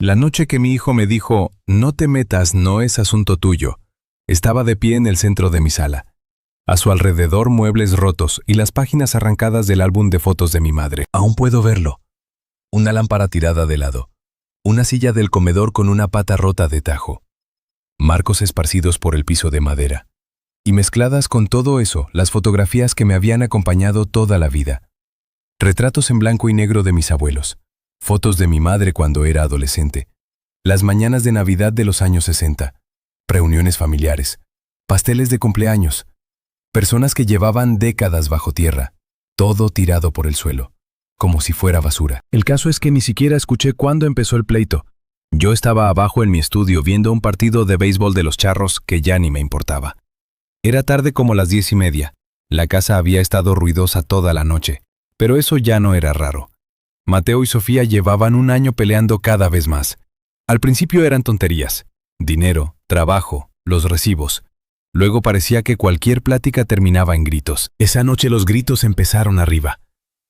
La noche que mi hijo me dijo, no te metas, no es asunto tuyo, estaba de pie en el centro de mi sala. A su alrededor muebles rotos y las páginas arrancadas del álbum de fotos de mi madre. Aún puedo verlo. Una lámpara tirada de lado. Una silla del comedor con una pata rota de tajo. Marcos esparcidos por el piso de madera. Y mezcladas con todo eso, las fotografías que me habían acompañado toda la vida. Retratos en blanco y negro de mis abuelos. Fotos de mi madre cuando era adolescente. Las mañanas de Navidad de los años 60. Reuniones familiares. Pasteles de cumpleaños. Personas que llevaban décadas bajo tierra. Todo tirado por el suelo. Como si fuera basura. El caso es que ni siquiera escuché cuándo empezó el pleito. Yo estaba abajo en mi estudio viendo un partido de béisbol de los Charros que ya ni me importaba. Era tarde como las 10:30. La casa había estado ruidosa toda la noche, pero eso ya no era raro. Mateo y Sofía llevaban un año peleando cada vez más. Al principio eran tonterías. Dinero, trabajo, los recibos. Luego parecía que cualquier plática terminaba en gritos. Esa noche los gritos empezaron arriba.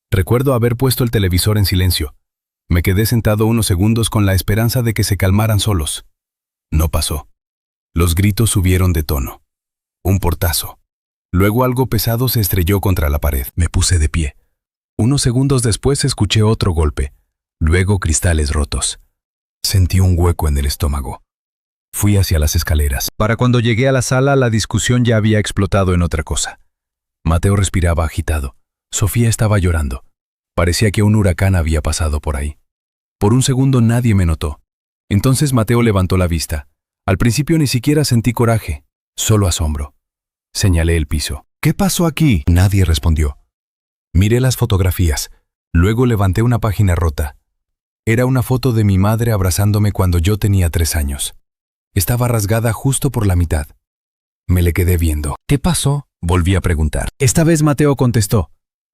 Recuerdo haber puesto el televisor en silencio. Me quedé sentado unos segundos con la esperanza de que se calmaran solos. No pasó. Los gritos subieron de tono. Un portazo. Luego algo pesado se estrelló contra la pared. Me puse de pie. Unos segundos después escuché otro golpe. Luego cristales rotos. Sentí un hueco en el estómago. Fui hacia las escaleras. Para cuando llegué a la sala, la discusión ya había explotado en otra cosa. Mateo respiraba agitado. Sofía estaba llorando. Parecía que un huracán había pasado por ahí. Por un segundo nadie me notó. Entonces Mateo levantó la vista. Al principio ni siquiera sentí coraje, solo asombro. Señalé el piso. ¿Qué pasó aquí? Nadie respondió. Miré las fotografías. Luego levanté una página rota. Era una foto de mi madre abrazándome cuando yo tenía 3 años. Estaba rasgada justo por la mitad. Me le quedé viendo. ¿Qué pasó? Volví a preguntar. Esta vez Mateo contestó.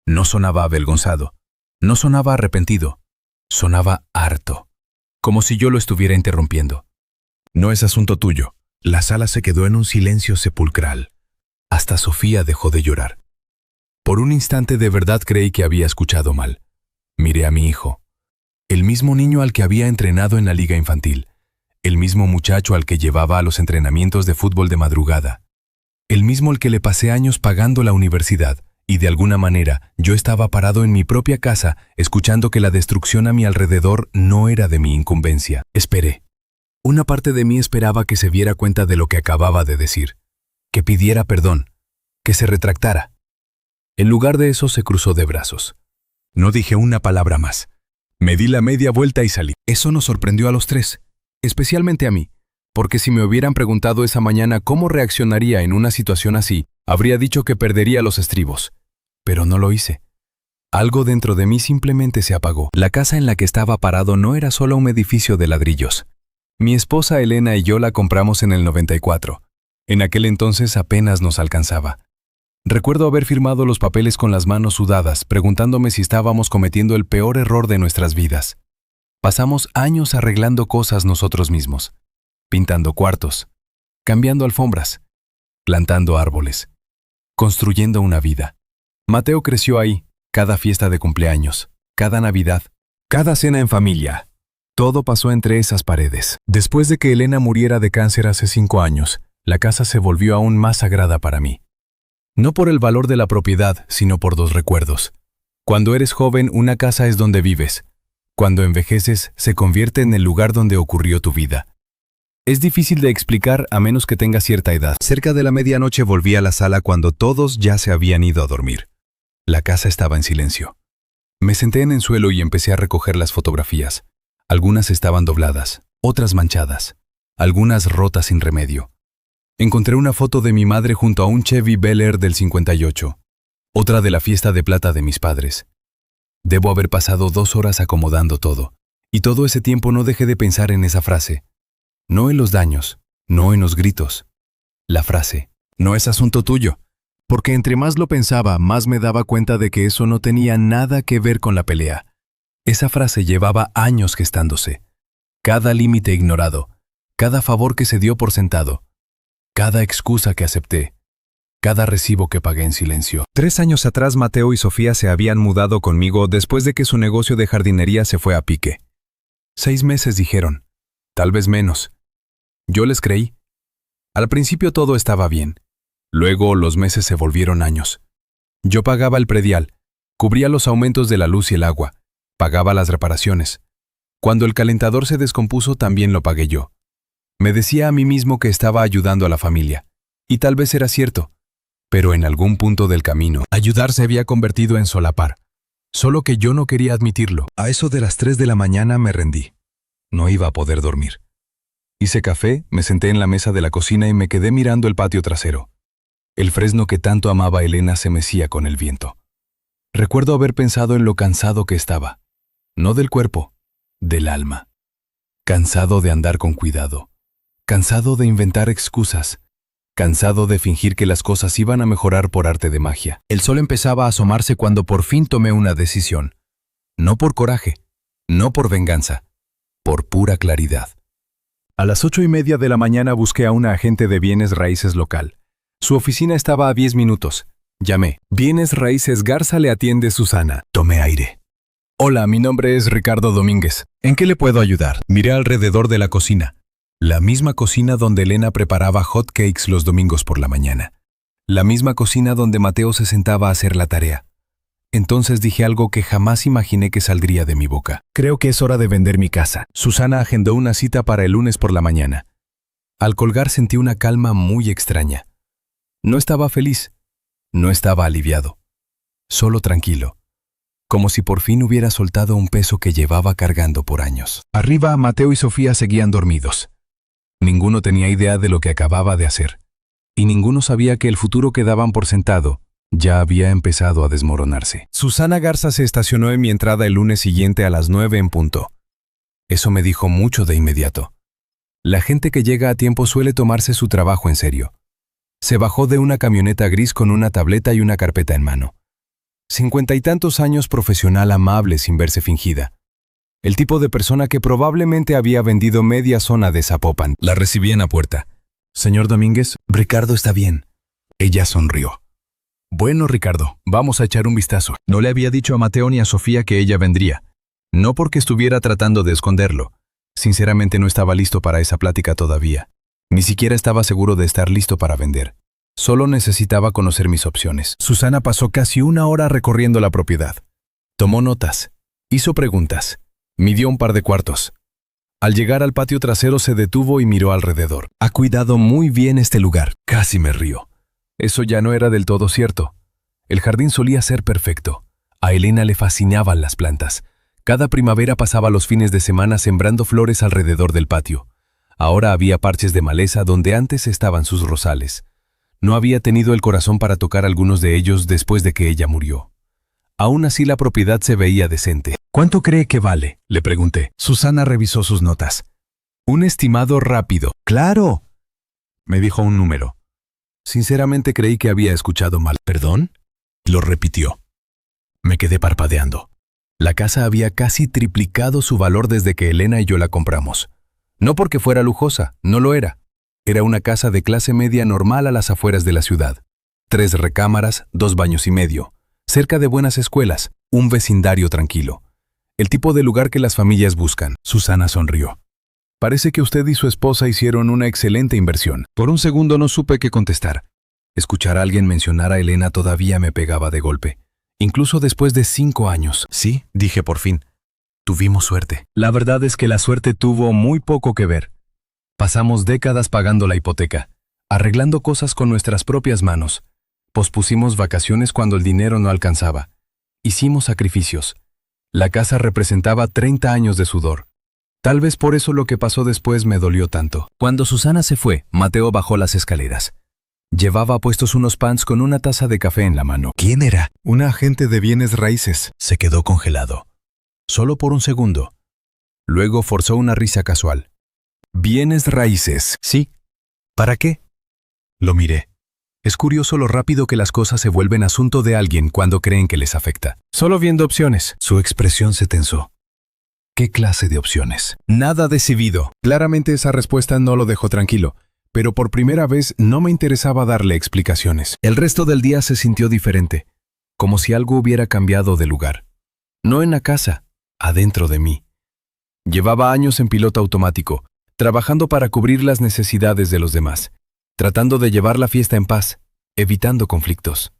No sonaba avergonzado. No sonaba arrepentido. Sonaba harto. Como si yo lo estuviera interrumpiendo. No es asunto tuyo. La sala se quedó en un silencio sepulcral. Hasta Sofía dejó de llorar. Por un instante de verdad creí que había escuchado mal. Miré a mi hijo. El mismo niño al que había entrenado en la liga infantil. El mismo muchacho al que llevaba a los entrenamientos de fútbol de madrugada. El mismo al que le pasé años pagando la universidad. Y de alguna manera, yo estaba parado en mi propia casa, escuchando que la destrucción a mi alrededor no era de mi incumbencia. Esperé. Una parte de mí esperaba que se diera cuenta de lo que acababa de decir. Que pidiera perdón. Que se retractara. En lugar de eso, se cruzó de brazos. No dije una palabra más. Me di la media vuelta y salí. Eso nos sorprendió a los 3, especialmente a mí, porque si me hubieran preguntado esa mañana cómo reaccionaría en una situación así, habría dicho que perdería los estribos. Pero no lo hice. Algo dentro de mí simplemente se apagó. La casa en la que estaba parado no era solo un edificio de ladrillos. Mi esposa Elena y yo la compramos en el 94. En aquel entonces apenas nos alcanzaba. Recuerdo haber firmado los papeles con las manos sudadas, preguntándome si estábamos cometiendo el peor error de nuestras vidas. Pasamos años arreglando cosas nosotros mismos. Pintando cuartos. Cambiando alfombras. Plantando árboles. Construyendo una vida. Mateo creció ahí, cada fiesta de cumpleaños, cada Navidad, cada cena en familia. Todo pasó entre esas paredes. Después de que Elena muriera de cáncer hace 5 años, la casa se volvió aún más sagrada para mí. No por el valor de la propiedad, sino por 2 recuerdos. Cuando eres joven, una casa es donde vives. Cuando envejeces, se convierte en el lugar donde ocurrió tu vida. Es difícil de explicar a menos que tengas cierta edad. Cerca de la medianoche volví a la sala cuando todos ya se habían ido a dormir. La casa estaba en silencio. Me senté en el suelo y empecé a recoger las fotografías. Algunas estaban dobladas, otras manchadas, algunas rotas sin remedio. Encontré una foto de mi madre junto a un Chevy Bel Air del 58, otra de la fiesta de plata de mis padres. Debo haber pasado 2 horas acomodando todo, y todo ese tiempo no dejé de pensar en esa frase. No en los daños, no en los gritos. La frase, no es asunto tuyo. Porque entre más lo pensaba, más me daba cuenta de que eso no tenía nada que ver con la pelea. Esa frase llevaba años gestándose. Cada límite ignorado, cada favor que se dio por sentado, cada excusa que acepté, cada recibo que pagué en silencio. 3 años atrás Mateo y Sofía se habían mudado conmigo después de que su negocio de jardinería se fue a pique. 6 meses dijeron. tal vez menos. Yo les creí. Al principio todo estaba bien. Luego los meses se volvieron años. Yo pagaba el predial, cubría los aumentos de la luz y el agua, pagaba las reparaciones. Cuando el calentador se descompuso también lo pagué yo. Me decía a mí mismo que estaba ayudando a la familia, y tal vez era cierto, pero en algún punto del camino, ayudar se había convertido en solapar, solo que yo no quería admitirlo. A eso de las 3 de la mañana me rendí. No iba a poder dormir. Hice café, me senté en la mesa de la cocina y me quedé mirando el patio trasero. El fresno que tanto amaba Elena se mecía con el viento. Recuerdo haber pensado en lo cansado que estaba, no del cuerpo, del alma. Cansado de andar con cuidado, cansado de inventar excusas, cansado de fingir que las cosas iban a mejorar por arte de magia. El sol empezaba a asomarse cuando por fin tomé una decisión. No por coraje, no por venganza, por pura claridad. A las 8:30 de la mañana busqué a una agente de bienes raíces local. Su oficina estaba a 10 minutos. Llamé. Bienes Raíces Garza, le atiende Susana. Tomé aire. Hola, mi nombre es Ricardo Domínguez. ¿En qué le puedo ayudar? Miré alrededor de la cocina. La misma cocina donde Elena preparaba hot cakes los domingos por la mañana. La misma cocina donde Mateo se sentaba a hacer la tarea. Entonces dije algo que jamás imaginé que saldría de mi boca. Creo que es hora de vender mi casa. Susana agendó una cita para el lunes por la mañana. Al colgar sentí una calma muy extraña. No estaba feliz. No estaba aliviado. Solo tranquilo. Como si por fin hubiera soltado un peso que llevaba cargando por años. Arriba, Mateo y Sofía seguían dormidos. Ninguno tenía idea de lo que acababa de hacer. Y ninguno sabía que el futuro que daban por sentado ya había empezado a desmoronarse. Susana Garza se estacionó en mi entrada el lunes siguiente a las 9 en punto. Eso me dijo mucho de inmediato. La gente que llega a tiempo suele tomarse su trabajo en serio. Se bajó de una camioneta gris con una tableta y una carpeta en mano. 50 y tantos años, profesional amable sin verse fingida. El tipo de persona que probablemente había vendido media zona de Zapopan. La recibí en la puerta. Señor Domínguez, Ricardo está bien. Ella sonrió. Bueno, Ricardo, vamos a echar un vistazo. No le había dicho a Mateo ni a Sofía que ella vendría. No porque estuviera tratando de esconderlo. Sinceramente no estaba listo para esa plática todavía. Ni siquiera estaba seguro de estar listo para vender. Solo necesitaba conocer mis opciones. Susana pasó casi una hora recorriendo la propiedad. Tomó notas. Hizo preguntas. Midió un par de cuartos. Al llegar al patio trasero se detuvo y miró alrededor. Ha cuidado muy bien este lugar. Casi me río. Eso ya no era del todo cierto. El jardín solía ser perfecto. A Elena le fascinaban las plantas. Cada primavera pasaba los fines de semana sembrando flores alrededor del patio. Ahora había parches de maleza donde antes estaban sus rosales. No había tenido el corazón para tocar algunos de ellos después de que ella murió. Aún así la propiedad se veía decente. ¿Cuánto cree que vale?, le pregunté. Susana revisó sus notas. Un estimado rápido. ¡Claro!, me dijo un número. Sinceramente creí que había escuchado mal. ¿Perdón?, lo repitió. Me quedé parpadeando. La casa había casi triplicado su valor desde que Elena y yo la compramos. No porque fuera lujosa, no lo era. Era una casa de clase media normal a las afueras de la ciudad. 3 recámaras, 2 baños y medio. Cerca de buenas escuelas, un vecindario tranquilo. El tipo de lugar que las familias buscan. Susana sonrió. Parece que usted y su esposa hicieron una excelente inversión. Por un segundo no supe qué contestar. Escuchar a alguien mencionar a Elena todavía me pegaba de golpe. Incluso después de 5 años. Sí, dije por fin. Tuvimos suerte. La verdad es que la suerte tuvo muy poco que ver. Pasamos décadas pagando la hipoteca, arreglando cosas con nuestras propias manos. Pospusimos vacaciones cuando el dinero no alcanzaba. Hicimos sacrificios. La casa representaba 30 años de sudor. Tal vez por eso lo que pasó después me dolió tanto. Cuando Susana se fue, Mateo bajó las escaleras. Llevaba puestos unos pants con una taza de café en la mano. ¿Quién era? Una agente de bienes raíces. Se quedó congelado. Solo por un segundo. Luego forzó una risa casual. ¿Bienes raíces? Sí. ¿Para qué? Lo miré. Es curioso lo rápido que las cosas se vuelven asunto de alguien cuando creen que les afecta. Solo viendo opciones. Su expresión se tensó. ¿Qué clase de opciones? Nada decidido. Claramente esa respuesta no lo dejó tranquilo, pero por primera vez no me interesaba darle explicaciones. El resto del día se sintió diferente, como si algo hubiera cambiado de lugar. No en la casa, adentro de mí. Llevaba años en piloto automático, trabajando para cubrir las necesidades de los demás, tratando de llevar la fiesta en paz, evitando conflictos.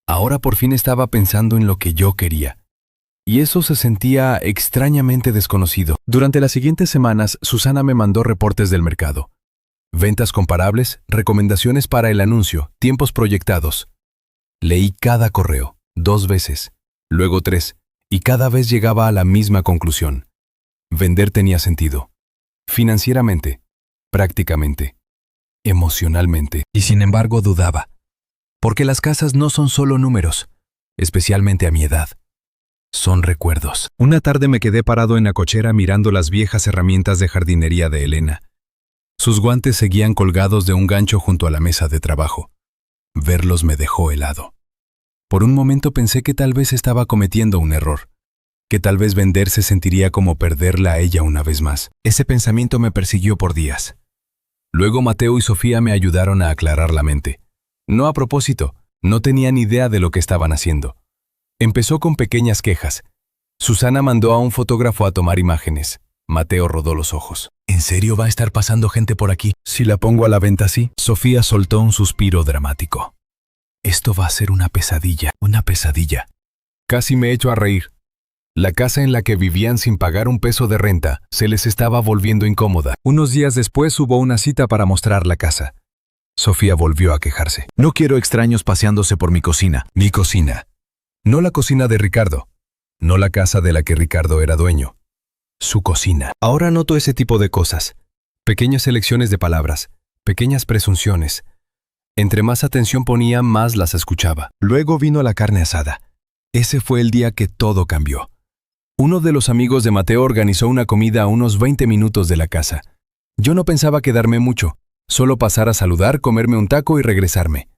Ahora por fin estaba pensando en lo que yo quería. Y eso se sentía extrañamente desconocido. Durante las siguientes semanas, Susana me mandó reportes del mercado. Ventas comparables, recomendaciones para el anuncio, tiempos proyectados. Leí cada correo, 2 veces, luego 3, y cada vez llegaba a la misma conclusión. Vender tenía sentido. Financieramente, prácticamente, emocionalmente. Y sin embargo dudaba. Porque las casas no son solo números, especialmente a mi edad. Son recuerdos. Una tarde me quedé parado en la cochera mirando las viejas herramientas de jardinería de Elena. Sus guantes seguían colgados de un gancho junto a la mesa de trabajo. Verlos me dejó helado. Por un momento pensé que tal vez estaba cometiendo un error, que tal vez vender se sentiría como perderla a ella una vez más. Ese pensamiento me persiguió por días. Luego Mateo y Sofía me ayudaron a aclarar la mente. No a propósito, no tenían idea de lo que estaban haciendo. Empezó con pequeñas quejas. Susana mandó a un fotógrafo a tomar imágenes. Mateo rodó los ojos. ¿En serio va a estar pasando gente por aquí? Si la pongo a la venta así. Sofía soltó un suspiro dramático. Esto va a ser una pesadilla, una pesadilla. Casi me echo a reír. La casa en la que vivían sin pagar un peso de renta se les estaba volviendo incómoda. Unos días después hubo una cita para mostrar la casa. Sofía volvió a quejarse. No quiero extraños paseándose por mi cocina. Mi cocina. No la cocina de Ricardo. No la casa de la que Ricardo era dueño. Su cocina. Ahora noto ese tipo de cosas. Pequeñas elecciones de palabras, pequeñas presunciones. Entre más atención ponía, más las escuchaba. Luego vino la carne asada. Ese fue el día que todo cambió. Uno de los amigos de Mateo organizó una comida a unos 20 minutos de la casa. Yo no pensaba quedarme mucho, solo pasar a saludar, comerme un taco y regresarme.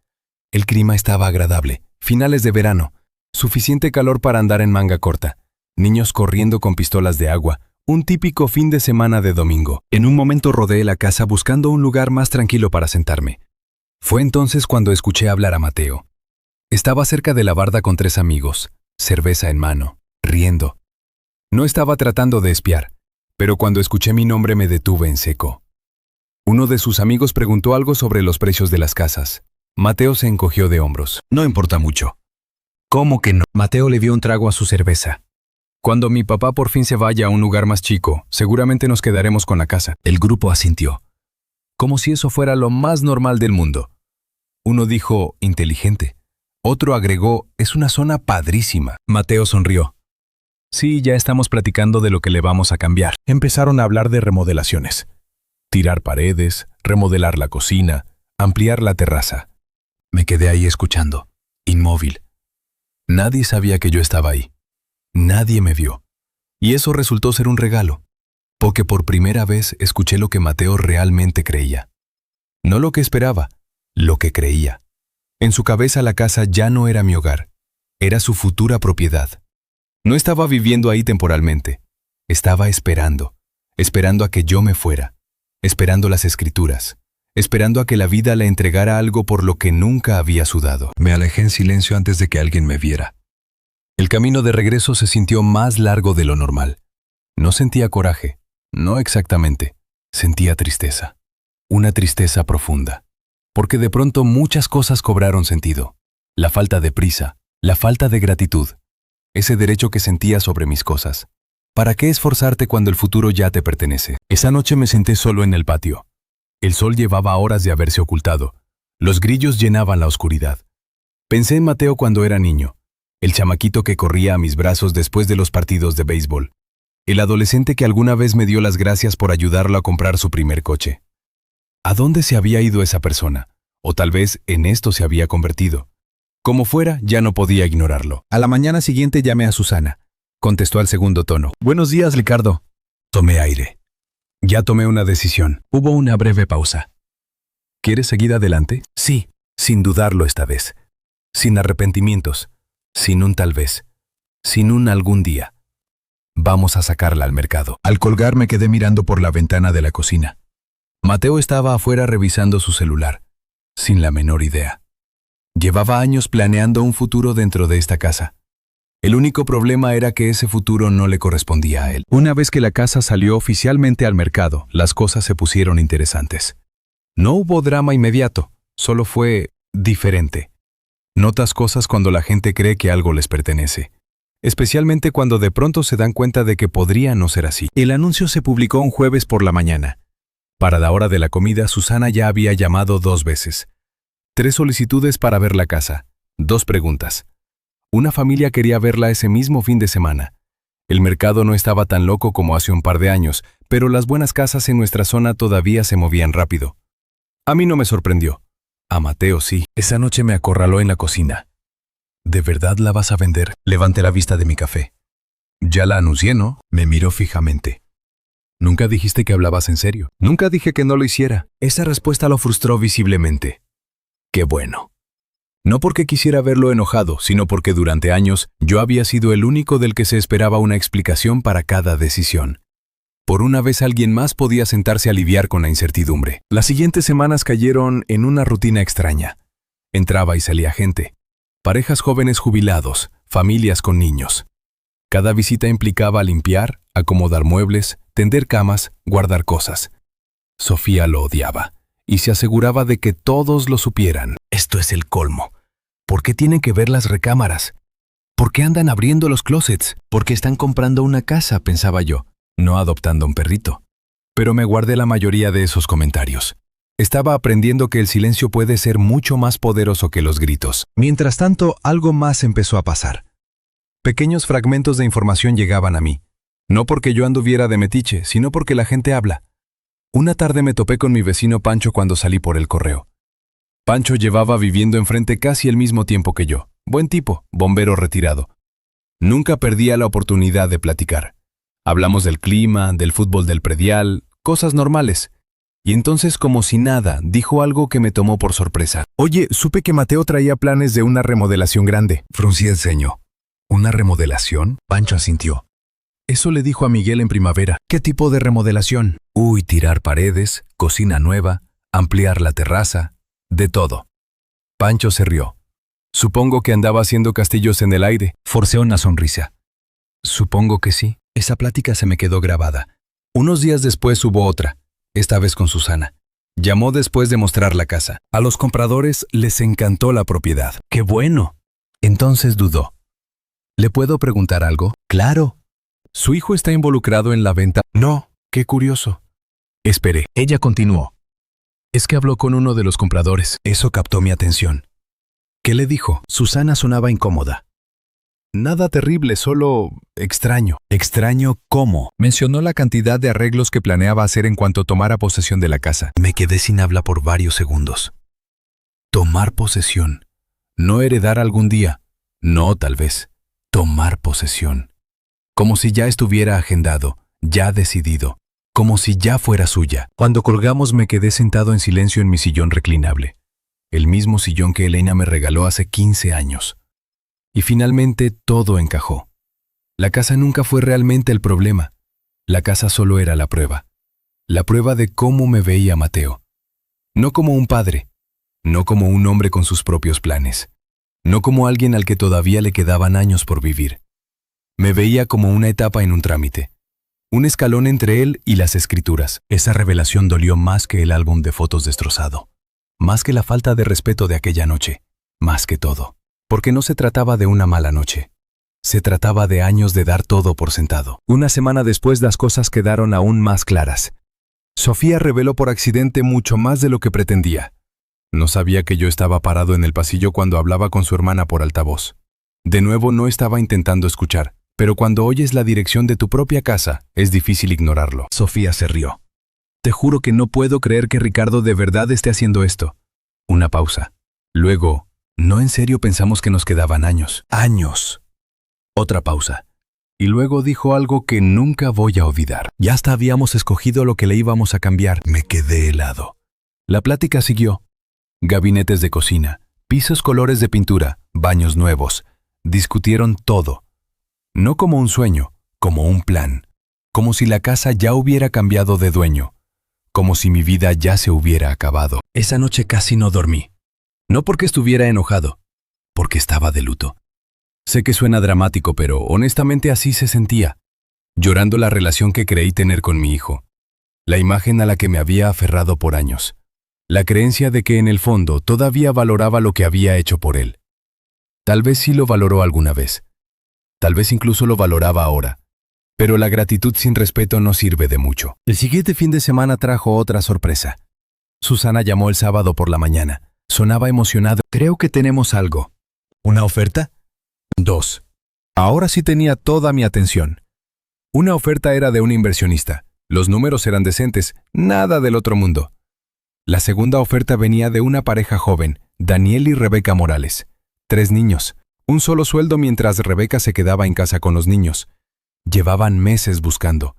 El clima estaba agradable, finales de verano, suficiente calor para andar en manga corta, niños corriendo con pistolas de agua, un típico fin de semana de domingo. En un momento rodeé la casa buscando un lugar más tranquilo para sentarme. Fue entonces cuando escuché hablar a Mateo. Estaba cerca de la barda con 3 amigos, cerveza en mano, riendo. No estaba tratando de espiar, pero cuando escuché mi nombre me detuve en seco. Uno de sus amigos preguntó algo sobre los precios de las casas. Mateo se encogió de hombros. No importa mucho. ¿Cómo que no? Mateo le dio un trago a su cerveza. Cuando mi papá por fin se vaya a un lugar más chico, seguramente nos quedaremos con la casa. El grupo asintió. Como si eso fuera lo más normal del mundo. Uno dijo, inteligente. Otro agregó, es una zona padrísima. Mateo sonrió. Sí, ya estamos platicando de lo que le vamos a cambiar. Empezaron a hablar de remodelaciones. Tirar paredes, remodelar la cocina, ampliar la terraza. Me quedé ahí escuchando, inmóvil. Nadie sabía que yo estaba ahí. Nadie me vio. Y eso resultó ser un regalo, porque por primera vez escuché lo que Mateo realmente creía. No lo que esperaba, lo que creía. En su cabeza la casa ya no era mi hogar, era su futura propiedad. No estaba viviendo ahí temporalmente, estaba esperando a que yo me fuera, esperando las escrituras, esperando a que la vida le entregara algo por lo que nunca había sudado. Me alejé en silencio antes de que alguien me viera. El camino de regreso se sintió más largo de lo normal. No sentía coraje, no exactamente, sentía tristeza. Una tristeza profunda. Porque de pronto muchas cosas cobraron sentido. La falta de prisa, la falta de gratitud, ese derecho que sentía sobre mis cosas. ¿Para qué esforzarte cuando el futuro ya te pertenece? Esa noche me senté solo en el patio. El sol llevaba horas de haberse ocultado. Los grillos llenaban la oscuridad. Pensé en Mateo cuando era niño, el chamaquito que corría a mis brazos después de los partidos de béisbol, el adolescente que alguna vez me dio las gracias por ayudarlo a comprar su primer coche. ¿A dónde se había ido esa persona? O tal vez en esto se había convertido. Como fuera, ya no podía ignorarlo. A la mañana siguiente llamé a Susana. Contestó al segundo tono. Buenos días, Ricardo. Tomé aire. Ya tomé una decisión. Hubo una breve pausa. ¿Quieres seguir adelante? Sí, sin dudarlo esta vez. Sin arrepentimientos. Sin un tal vez. Sin un algún día. Vamos a sacarla al mercado. Al colgar me quedé mirando por la ventana de la cocina. Mateo estaba afuera revisando su celular, sin la menor idea. Llevaba años planeando un futuro dentro de esta casa. El único problema era que ese futuro no le correspondía a él. Una vez que la casa salió oficialmente al mercado, las cosas se pusieron interesantes. No hubo drama inmediato, solo fue diferente. Notas cosas cuando la gente cree que algo les pertenece, especialmente cuando de pronto se dan cuenta de que podría no ser así. El anuncio se publicó un jueves por la mañana. Para la hora de la comida, Susana ya había llamado 2 veces. 3 solicitudes para ver la casa, 2 preguntas. Una familia quería verla ese mismo fin de semana. El mercado no estaba tan loco como hace un par de años, pero las buenas casas en nuestra zona todavía se movían rápido. A mí no me sorprendió. A Mateo sí. Esa noche me acorraló en la cocina. ¿De verdad la vas a vender? Levanté la vista de mi café. Ya la anuncié, ¿no? Me miró fijamente. Nunca dijiste que hablabas en serio. Nunca dije que no lo hiciera. Esa respuesta lo frustró visiblemente. Qué bueno. No porque quisiera verlo enojado, sino porque durante años yo había sido el único del que se esperaba una explicación para cada decisión. Por una vez alguien más podía sentarse a lidiar con la incertidumbre. Las siguientes semanas cayeron en una rutina extraña. Entraba y salía gente. Parejas jóvenes jubilados, familias con niños. Cada visita implicaba limpiar, acomodar muebles, tender camas, guardar cosas. Sofía lo odiaba y se aseguraba de que todos lo supieran. Esto es el colmo. ¿Por qué tienen que ver las recámaras? ¿Por qué andan abriendo los closets? ¿Por qué están comprando una casa?, pensaba yo, no adoptando un perrito. Pero me guardé la mayoría de esos comentarios. Estaba aprendiendo que el silencio puede ser mucho más poderoso que los gritos. Mientras tanto, algo más empezó a pasar. Pequeños fragmentos de información llegaban a mí. No porque yo anduviera de metiche, sino porque la gente habla. Una tarde me topé con mi vecino Pancho cuando salí por el correo. Pancho llevaba viviendo enfrente casi el mismo tiempo que yo. Buen tipo, bombero retirado. Nunca perdía la oportunidad de platicar. Hablamos del clima, del fútbol del predial, cosas normales. Y entonces, como si nada, dijo algo que me tomó por sorpresa. Oye, supe que Mateo traía planes de una remodelación grande. Fruncí el ceño. ¿Una remodelación? Pancho asintió. Eso le dijo a Miguel en primavera. ¿Qué tipo de remodelación? Uy, tirar paredes, cocina nueva, ampliar la terraza, de todo. Pancho se rió. Supongo que andaba haciendo castillos en el aire. Forcé una sonrisa. Supongo que sí. Esa plática se me quedó grabada. Unos días después hubo otra, esta vez con Susana. Llamó después de mostrar la casa. A los compradores les encantó la propiedad. ¡Qué bueno! Entonces dudó. ¿Le puedo preguntar algo? Claro. ¿Su hijo está involucrado en la venta? No. Qué curioso. Esperé. Ella continuó. Es que habló con uno de los compradores. Eso captó mi atención. ¿Qué le dijo? Susana sonaba incómoda. Nada terrible, solo extraño. ¿Extraño cómo? Mencionó la cantidad de arreglos que planeaba hacer en cuanto tomara posesión de la casa. Me quedé sin habla por varios segundos. Tomar posesión. No heredar algún día. No, tal vez. Tomar posesión. Como si ya estuviera agendado, ya decidido. Como si ya fuera suya. Cuando colgamos me quedé sentado en silencio en mi sillón reclinable. El mismo sillón que Elena me regaló hace 15 años. Y finalmente todo encajó. La casa nunca fue realmente el problema. La casa solo era la prueba. La prueba de cómo me veía Mateo. No como un padre. No como un hombre con sus propios planes. No como alguien al que todavía le quedaban años por vivir. Me veía como una etapa en un trámite. Un escalón entre él y las escrituras. Esa revelación dolió más que el álbum de fotos destrozado. Más que la falta de respeto de aquella noche. Más que todo. Porque no se trataba de una mala noche. Se trataba de años de dar todo por sentado. Una semana después las cosas quedaron aún más claras. Sofía reveló por accidente mucho más de lo que pretendía. No sabía que yo estaba parado en el pasillo cuando hablaba con su hermana por altavoz. De nuevo no estaba intentando escuchar. Pero cuando oyes la dirección de tu propia casa, es difícil ignorarlo. Sofía se rió. Te juro que no puedo creer que Ricardo de verdad esté haciendo esto. Una pausa. Luego, no en serio pensamos que nos quedaban años. ¡Años! Otra pausa. Y luego dijo algo que nunca voy a olvidar. Ya hasta habíamos escogido lo que le íbamos a cambiar. Me quedé helado. La plática siguió. Gabinetes de cocina, pisos colores de pintura, baños nuevos. Discutieron todo. No como un sueño, como un plan. Como si la casa ya hubiera cambiado de dueño. Como si mi vida ya se hubiera acabado. Esa noche casi no dormí. No porque estuviera enojado, porque estaba de luto. Sé que suena dramático, pero honestamente así se sentía, llorando la relación que creí tener con mi hijo, la imagen a la que me había aferrado por años, la creencia de que en el fondo todavía valoraba lo que había hecho por él. Tal vez sí lo valoró alguna vez, tal vez incluso lo valoraba ahora, pero la gratitud sin respeto no sirve de mucho. El siguiente fin de semana trajo otra sorpresa. Susana llamó el sábado por la mañana. Sonaba emocionado. Creo que tenemos algo. ¿Una oferta? 2. Ahora sí tenía toda mi atención. Una oferta era de un inversionista. Los números eran decentes, nada del otro mundo. La segunda oferta venía de una pareja joven, Daniel y Rebeca Morales. 3 niños, un solo sueldo mientras Rebeca se quedaba en casa con los niños. Llevaban meses buscando.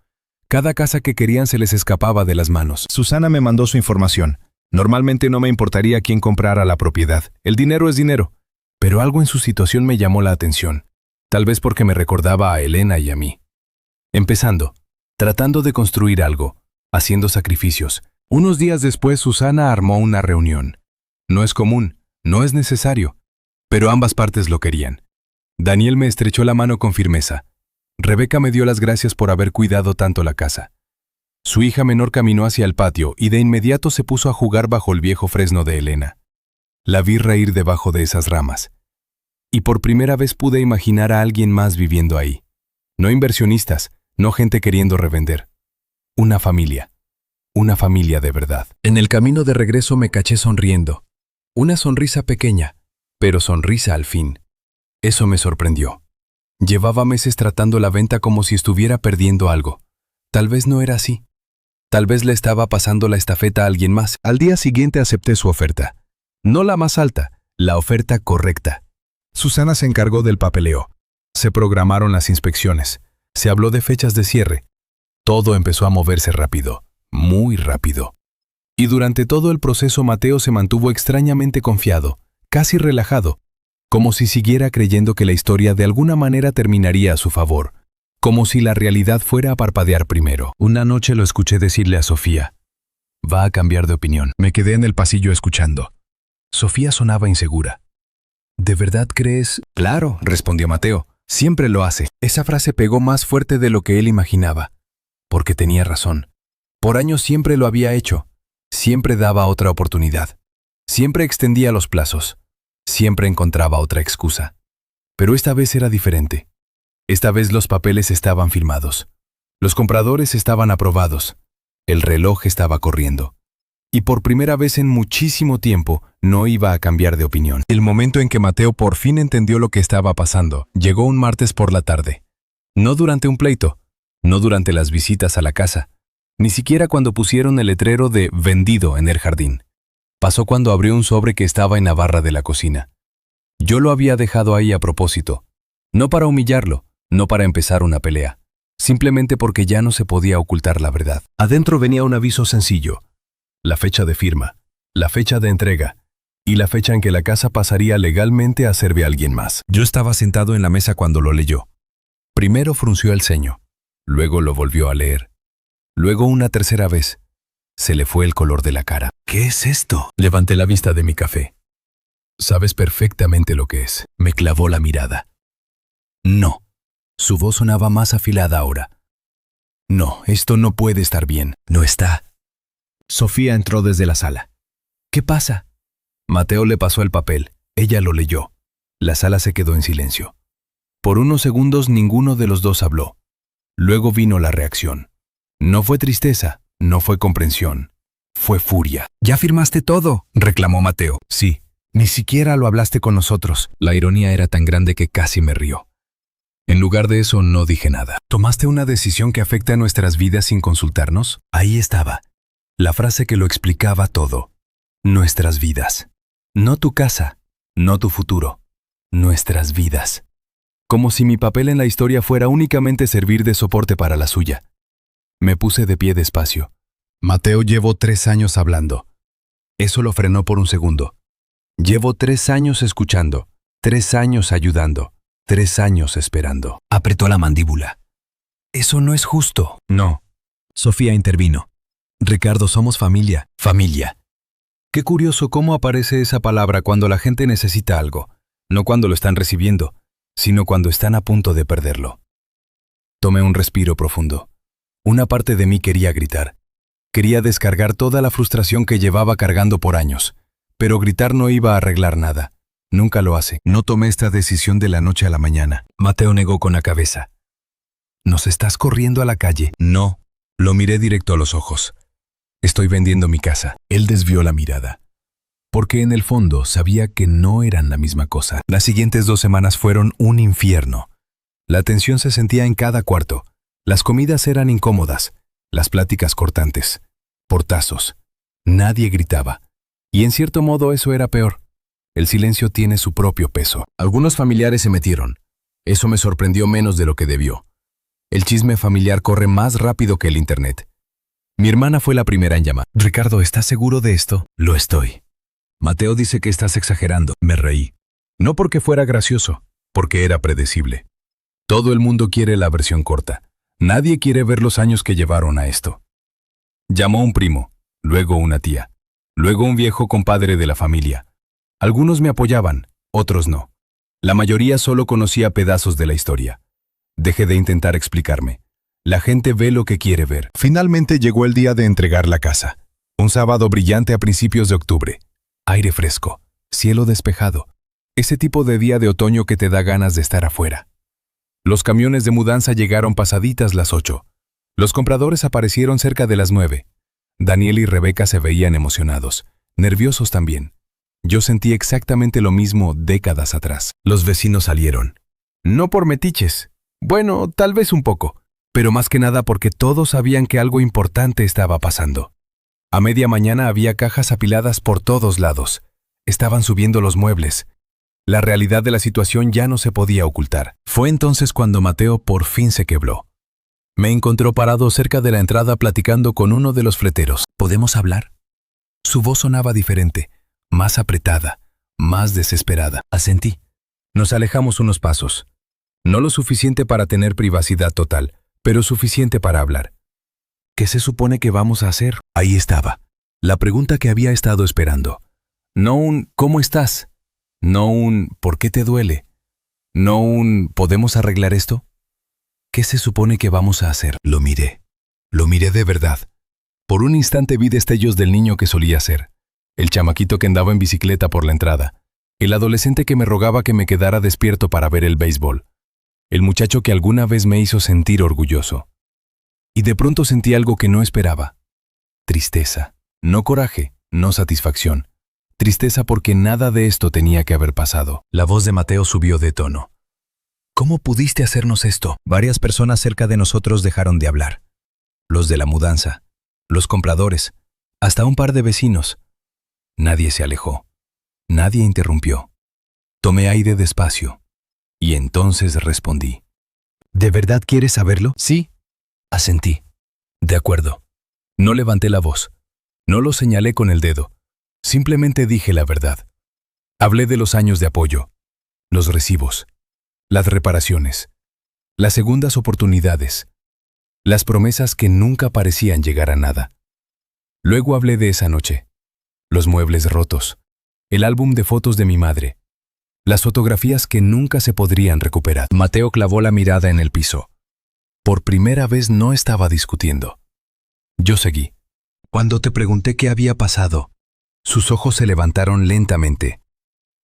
Cada casa que querían se les escapaba de las manos. Susana me mandó su información. Normalmente no me importaría quién comprara la propiedad. El dinero es dinero. Pero algo en su situación me llamó la atención. Tal vez porque me recordaba a Elena y a mí. Empezando, tratando de construir algo, haciendo sacrificios. Unos días después Susana armó una reunión. No es común, no es necesario, pero ambas partes lo querían. Daniel me estrechó la mano con firmeza. Rebeca me dio las gracias por haber cuidado tanto la casa. Su hija menor caminó hacia el patio y de inmediato se puso a jugar bajo el viejo fresno de Elena. La vi reír debajo de esas ramas. Y por primera vez pude imaginar a alguien más viviendo ahí. No inversionistas, no gente queriendo revender. Una familia de verdad. En el camino de regreso me caché sonriendo. Una sonrisa pequeña, pero sonrisa al fin. Eso me sorprendió. Llevaba meses tratando la venta como si estuviera perdiendo algo. Tal vez no era así. Tal vez le estaba pasando la estafeta a alguien más. Al día siguiente acepté su oferta. No la más alta, la oferta correcta. Susana se encargó del papeleo. Se programaron las inspecciones. Se habló de fechas de cierre. Todo empezó a moverse rápido, muy rápido. Y durante todo el proceso Mateo se mantuvo extrañamente confiado, casi relajado, como si siguiera creyendo que la historia de alguna manera terminaría a su favor, como si la realidad fuera a parpadear primero. Una noche lo escuché decirle a Sofía, «Va a cambiar de opinión». Me quedé en el pasillo escuchando. Sofía sonaba insegura. «¿De verdad crees?» «Claro», respondió Mateo. «Siempre lo hace». Esa frase pegó más fuerte de lo que él imaginaba. Porque tenía razón. Por años siempre lo había hecho. Siempre daba otra oportunidad. Siempre extendía los plazos. Siempre encontraba otra excusa. Pero esta vez era diferente. Esta vez los papeles estaban firmados. Los compradores estaban aprobados. El reloj estaba corriendo. Y por primera vez en muchísimo tiempo no iba a cambiar de opinión. El momento en que Mateo por fin entendió lo que estaba pasando llegó un martes por la tarde. No durante un pleito, no durante las visitas a la casa, ni siquiera cuando pusieron el letrero de «vendido» en el jardín. Pasó cuando abrió un sobre que estaba en la barra de la cocina. Yo lo había dejado ahí a propósito. No para humillarlo, no para empezar una pelea. Simplemente porque ya no se podía ocultar la verdad. Adentro venía un aviso sencillo. La fecha de firma, la fecha de entrega y la fecha en que la casa pasaría legalmente a ser de alguien más. Yo estaba sentado en la mesa cuando lo leyó. Primero frunció el ceño, luego lo volvió a leer. Luego una tercera vez. Se le fue el color de la cara. ¿Qué es esto? Levanté la vista de mi café. Sabes perfectamente lo que es. Me clavó la mirada. No. Su voz sonaba más afilada ahora. No, esto no puede estar bien. No está. Sofía entró desde la sala. ¿Qué pasa? Mateo le pasó el papel. Ella lo leyó. La sala se quedó en silencio. Por unos segundos ninguno de los dos habló. Luego vino la reacción. No fue tristeza, no fue comprensión. Fue furia. «¿Ya firmaste todo?», reclamó Mateo. «Sí, ni siquiera lo hablaste con nosotros». La ironía era tan grande que casi me rió. En lugar de eso, no dije nada. «¿Tomaste una decisión que afecta a nuestras vidas sin consultarnos?». Ahí estaba. La frase que lo explicaba todo. Nuestras vidas. No tu casa, no tu futuro. Nuestras vidas. Como si mi papel en la historia fuera únicamente servir de soporte para la suya. Me puse de pie despacio. Mateo, llevo 3 años hablando. Eso lo frenó por un segundo. Llevo 3 años escuchando, 3 años ayudando, 3 años esperando. Apretó la mandíbula. Eso no es justo. No. Sofía intervino. Ricardo, somos familia. Familia. Qué curioso cómo aparece esa palabra cuando la gente necesita algo, no cuando lo están recibiendo. sino cuando están a punto de perderlo. Tomé un respiro profundo. Una parte de mí quería gritar. Quería descargar toda la frustración que llevaba cargando por años. Pero gritar no iba a arreglar nada. Nunca lo hace. No tomé esta decisión de la noche a la mañana. Mateo negó con la cabeza. ¿Nos estás corriendo a la calle? No. Lo miré directo a los ojos. Estoy vendiendo mi casa. Él desvió la mirada. Porque en el fondo sabía que no eran la misma cosa. Las siguientes 2 semanas fueron un infierno. La tensión se sentía en cada cuarto. Las comidas eran incómodas. Las pláticas cortantes. Portazos. Nadie gritaba. Y en cierto modo eso era peor. El silencio tiene su propio peso. Algunos familiares se metieron. Eso me sorprendió menos de lo que debió. El chisme familiar corre más rápido que el internet. Mi hermana fue la primera en llamar. Ricardo, ¿estás seguro de esto? Lo estoy. Mateo dice que estás exagerando. Me reí. No porque fuera gracioso, porque era predecible. Todo el mundo quiere la versión corta. Nadie quiere ver los años que llevaron a esto. Llamó un primo, luego una tía, luego un viejo compadre de la familia. Algunos me apoyaban, otros no. La mayoría solo conocía pedazos de la historia. Dejé de intentar explicarme. La gente ve lo que quiere ver. Finalmente llegó el día de entregar la casa. Un sábado brillante a principios de octubre. Aire fresco, cielo despejado. Ese tipo de día de otoño que te da ganas de estar afuera. Los camiones de mudanza llegaron pasaditas las 8. Los compradores aparecieron cerca de las 9. Daniel y Rebeca se veían emocionados, nerviosos también. Yo sentí exactamente lo mismo décadas atrás. Los vecinos salieron. No por metiches. Bueno, tal vez un poco, pero más que nada porque todos sabían que algo importante estaba pasando. A media mañana había cajas apiladas por todos lados. Estaban subiendo los muebles. La realidad de la situación ya no se podía ocultar. Fue entonces cuando Mateo por fin se quebró. Me encontró parado cerca de la entrada platicando con uno de los fleteros. ¿Podemos hablar? Su voz sonaba diferente, más apretada, más desesperada. Asentí. Nos alejamos unos pasos. No lo suficiente para tener privacidad total, pero suficiente para hablar. ¿Qué se supone que vamos a hacer? Ahí estaba. La pregunta que había estado esperando. No un ¿cómo estás? No un ¿por qué te duele? No un ¿podemos arreglar esto? ¿Qué se supone que vamos a hacer? Lo miré. Lo miré de verdad. Por un instante vi destellos del niño que solía ser. El chamaquito que andaba en bicicleta por la entrada. El adolescente que me rogaba que me quedara despierto para ver el béisbol. El muchacho que alguna vez me hizo sentir orgulloso. Y de pronto sentí algo que no esperaba. Tristeza. No coraje, no satisfacción. Tristeza porque nada de esto tenía que haber pasado. La voz de Mateo subió de tono. ¿Cómo pudiste hacernos esto? Varias personas cerca de nosotros dejaron de hablar. Los de la mudanza, los compradores, hasta un par de vecinos. Nadie se alejó. Nadie interrumpió. Tomé aire despacio. Y entonces respondí. ¿De verdad quieres saberlo? Sí. Asentí. De acuerdo. No levanté la voz. No lo señalé con el dedo. Simplemente dije la verdad. Hablé de los años de apoyo, los recibos, las reparaciones, las segundas oportunidades, las promesas que nunca parecían llegar a nada. Luego hablé de esa noche, los muebles rotos, el álbum de fotos de mi madre, las fotografías que nunca se podrían recuperar. Mateo clavó la mirada en el piso. Por primera vez no estaba discutiendo. Yo seguí. Cuando te pregunté qué había pasado, sus ojos se levantaron lentamente.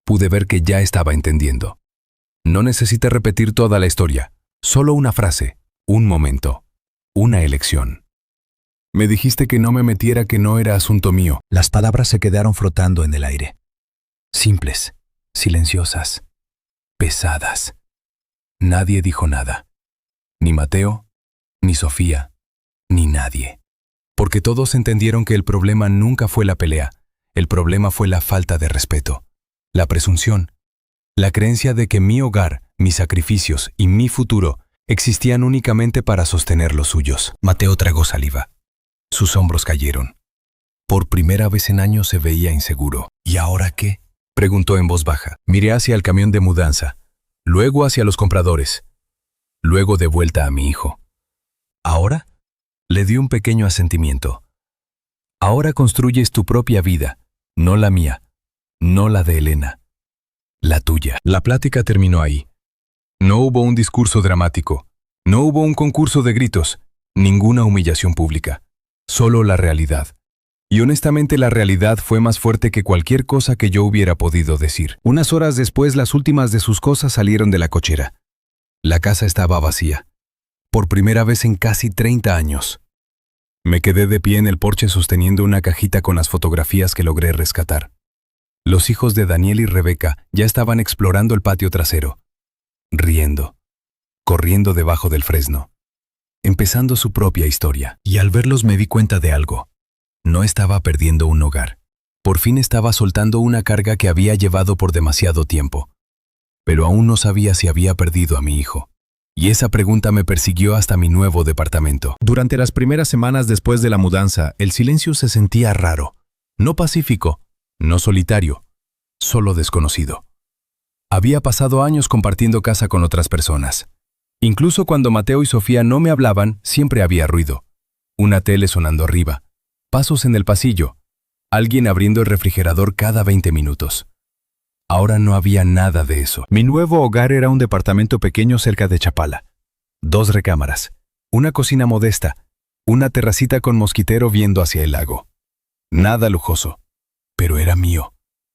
Pude ver que ya estaba entendiendo. No necesité repetir toda la historia, solo una frase, un momento, una elección. Me dijiste que no me metiera, que no era asunto mío. Las palabras se quedaron flotando en el aire. Simples, silenciosas, pesadas. Nadie dijo nada. Ni Mateo, ni Sofía, ni nadie. Porque todos entendieron que el problema nunca fue la pelea. El problema fue la falta de respeto, la presunción, la creencia de que mi hogar, mis sacrificios y mi futuro existían únicamente para sostener los suyos. Mateo tragó saliva. Sus hombros cayeron. Por primera vez en años se veía inseguro. ¿Y ahora qué? Preguntó en voz baja. Miré hacia el camión de mudanza, luego hacia los compradores, luego de vuelta a mi hijo. ¿Ahora? Le di un pequeño asentimiento. Ahora construyes tu propia vida. No la mía, no la de Elena, la tuya. La plática terminó ahí. No hubo un discurso dramático, no hubo un concurso de gritos, ninguna humillación pública, solo la realidad. Y honestamente la realidad fue más fuerte que cualquier cosa que yo hubiera podido decir. Unas horas después, las últimas de sus cosas salieron de la cochera. La casa estaba vacía, por primera vez en casi 30 años. Me quedé de pie en el porche sosteniendo una cajita con las fotografías que logré rescatar. Los hijos de Daniel y Rebeca ya estaban explorando el patio trasero, riendo, corriendo debajo del fresno, empezando su propia historia. Y al verlos me di cuenta de algo. No estaba perdiendo un hogar. Por fin estaba soltando una carga que había llevado por demasiado tiempo. Pero aún no sabía si había perdido a mi hijo. Y esa pregunta me persiguió hasta mi nuevo departamento. Durante las primeras semanas después de la mudanza, el silencio se sentía raro. No pacífico, no solitario, solo desconocido. Había pasado años compartiendo casa con otras personas. Incluso cuando Mateo y Sofía no me hablaban, siempre había ruido. Una tele sonando arriba, pasos en el pasillo, alguien abriendo el refrigerador cada 20 minutos. Ahora no había nada de eso. Mi nuevo hogar era un departamento pequeño cerca de Chapala. 2 recámaras, una cocina modesta, una terracita con mosquitero viendo hacia el lago. Nada lujoso, pero era mío,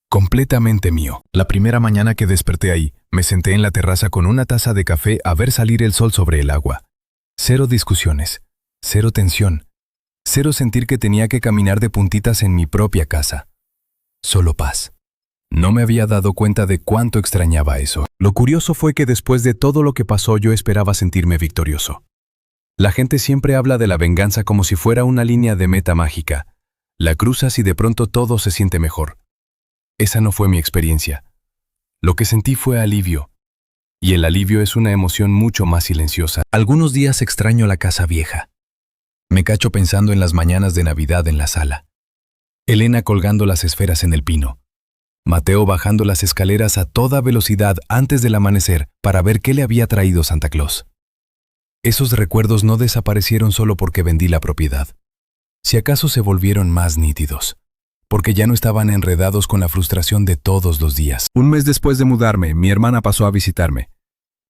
completamente mío. La primera mañana que desperté ahí, me senté en la terraza con una taza de café a ver salir el sol sobre el agua. 0 discusiones, 0 tensión, 0 sentir que tenía que caminar de puntitas en mi propia casa. Solo paz. No me había dado cuenta de cuánto extrañaba eso. Lo curioso fue que después de todo lo que pasó yo esperaba sentirme victorioso. La gente siempre habla de la venganza como si fuera una línea de meta mágica. La cruzas y de pronto todo se siente mejor. Esa no fue mi experiencia. Lo que sentí fue alivio. Y el alivio es una emoción mucho más silenciosa. Algunos días extraño la casa vieja. Me cacho pensando en las mañanas de Navidad en la sala. Elena colgando las esferas en el pino. Mateo bajando las escaleras a toda velocidad antes del amanecer para ver qué le había traído Santa Claus. Esos recuerdos no desaparecieron solo porque vendí la propiedad. Si acaso se volvieron más nítidos, porque ya no estaban enredados con la frustración de todos los días. Un mes después de mudarme, mi hermana pasó a visitarme.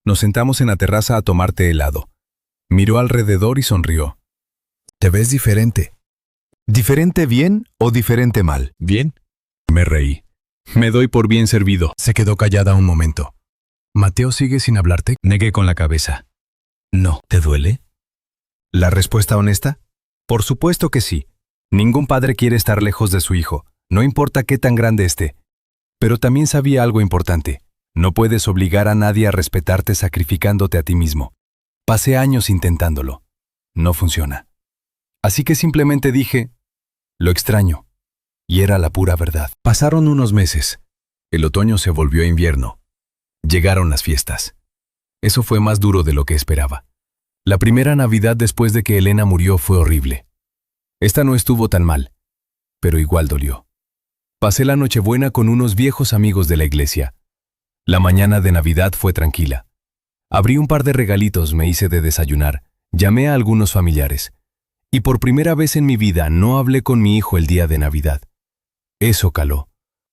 Nos sentamos en la terraza a tomar té helado. Miró alrededor y sonrió. «Te ves diferente». ¿Diferente bien o diferente mal? Bien. Me reí. Me doy por bien servido. Se quedó callada un momento. ¿Mateo sigue sin hablarte? Negué con la cabeza. No. ¿Te duele? ¿La respuesta honesta? Por supuesto que sí. Ningún padre quiere estar lejos de su hijo, no importa qué tan grande esté. Pero también sabía algo importante. No puedes obligar a nadie a respetarte sacrificándote a ti mismo. Pasé años intentándolo. No funciona. Así que simplemente dije, lo extraño. Y era la pura verdad. Pasaron unos meses. El otoño se volvió invierno. Llegaron las fiestas. Eso fue más duro de lo que esperaba. La primera Navidad después de que Elena murió fue horrible. Esta no estuvo tan mal, pero igual dolió. Pasé la Nochebuena con unos viejos amigos de la iglesia. La mañana de Navidad fue tranquila. Abrí un par de regalitos, me hice de desayunar, llamé a algunos familiares. Y por primera vez en mi vida no hablé con mi hijo el día de Navidad. Eso caló,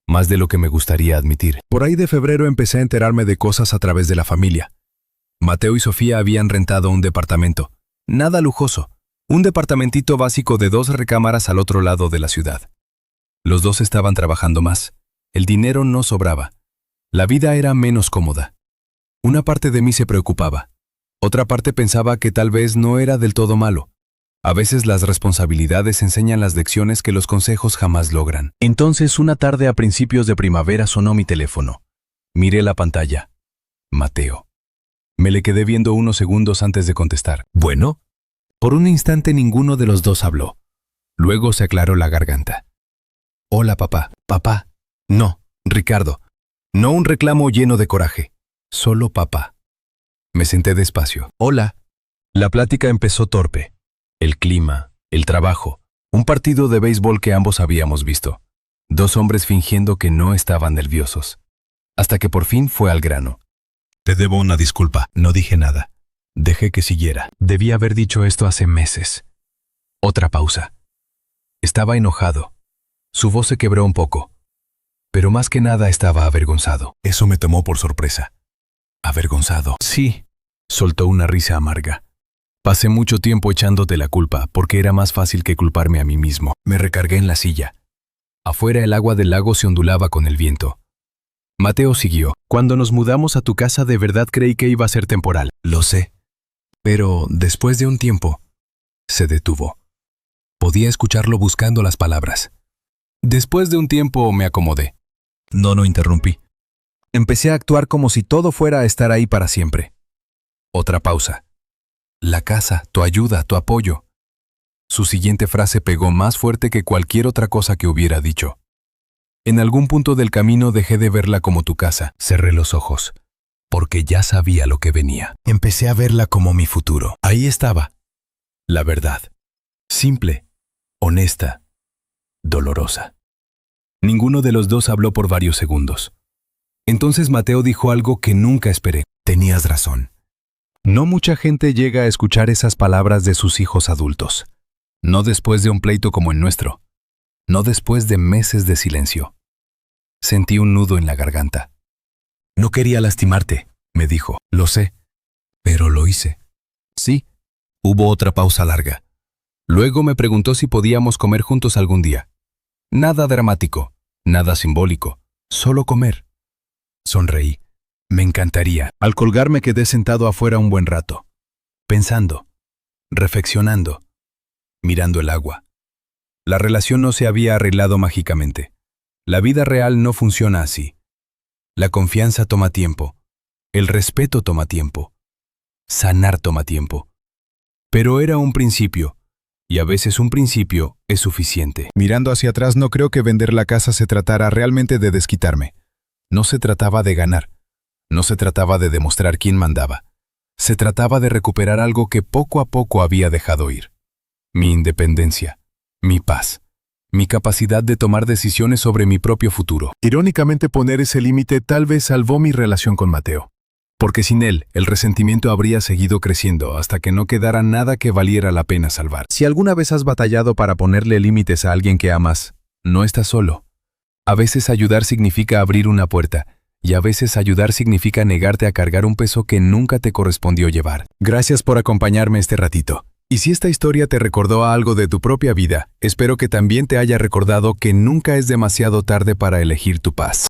más de lo que me gustaría admitir. Por ahí de febrero empecé a enterarme de cosas a través de la familia. Mateo y Sofía habían rentado un departamento, nada lujoso, un departamentito básico de 2 recámaras al otro lado de la ciudad. Los dos estaban trabajando más, el dinero no sobraba, la vida era menos cómoda. Una parte de mí se preocupaba, otra parte pensaba que tal vez no era del todo malo. A veces las responsabilidades enseñan las lecciones que los consejos jamás logran. Entonces, una tarde a principios de primavera sonó mi teléfono. Miré la pantalla. Mateo. Me le quedé viendo unos segundos antes de contestar. ¿Bueno? Por un instante ninguno de los dos habló. Luego se aclaró la garganta. Hola, papá. Papá. No, Ricardo. No un reclamo lleno de coraje. Solo papá. Me senté despacio. Hola. La plática empezó torpe. El clima, el trabajo, un partido de béisbol que ambos habíamos visto. 2 hombres fingiendo que no estaban nerviosos. Hasta que por fin fue al grano. Te debo una disculpa. No dije nada. Dejé que siguiera. Debí haber dicho esto hace meses. Otra pausa. Estaba enojado. Su voz se quebró un poco. Pero más que nada estaba avergonzado. Eso me tomó por sorpresa. Avergonzado. Sí, soltó una risa amarga. Pasé mucho tiempo echándote la culpa porque era más fácil que culparme a mí mismo. Me recargué en la silla. Afuera el agua del lago se ondulaba con el viento. Mateo siguió. Cuando nos mudamos a tu casa de verdad creí que iba a ser temporal. Lo sé. Pero después de un tiempo, se detuvo. Podía escucharlo buscando las palabras. Después de un tiempo me acomodé. No interrumpí. Empecé a actuar como si todo fuera a estar ahí para siempre. Otra pausa. La casa, tu ayuda, tu apoyo. Su siguiente frase pegó más fuerte que cualquier otra cosa que hubiera dicho. En algún punto del camino dejé de verla como tu casa. Cerré los ojos, porque ya sabía lo que venía. Empecé a verla como mi futuro. Ahí estaba. La verdad. Simple, honesta, dolorosa. Ninguno de los dos habló por varios segundos. Entonces Mateo dijo algo que nunca esperé. Tenías razón. No mucha gente llega a escuchar esas palabras de sus hijos adultos. No después de un pleito como el nuestro. No después de meses de silencio. Sentí un nudo en la garganta. No quería lastimarte, me dijo. Lo sé, pero lo hice. Sí. Hubo otra pausa larga. Luego me preguntó si podíamos comer juntos algún día. Nada dramático, nada simbólico, solo comer. Sonreí. Me encantaría. Al colgar me quedé sentado afuera un buen rato, pensando, reflexionando, mirando el agua. La relación no se había arreglado mágicamente. La vida real no funciona así. La confianza toma tiempo. El respeto toma tiempo. Sanar toma tiempo. Pero era un principio, y a veces un principio es suficiente. Mirando hacia atrás, no creo que vender la casa se tratara realmente de desquitarme. No se trataba de ganar. No se trataba de demostrar quién mandaba. Se trataba de recuperar algo que poco a poco había dejado ir. Mi independencia, mi paz, mi capacidad de tomar decisiones sobre mi propio futuro. Irónicamente, poner ese límite tal vez salvó mi relación con Mateo. Porque sin él, el resentimiento habría seguido creciendo hasta que no quedara nada que valiera la pena salvar. Si alguna vez has batallado para ponerle límites a alguien que amas, no estás solo. A veces ayudar significa abrir una puerta, y a veces ayudar significa negarte a cargar un peso que nunca te correspondió llevar. Gracias por acompañarme este ratito. Y si esta historia te recordó a algo de tu propia vida, espero que también te haya recordado que nunca es demasiado tarde para elegir tu paz.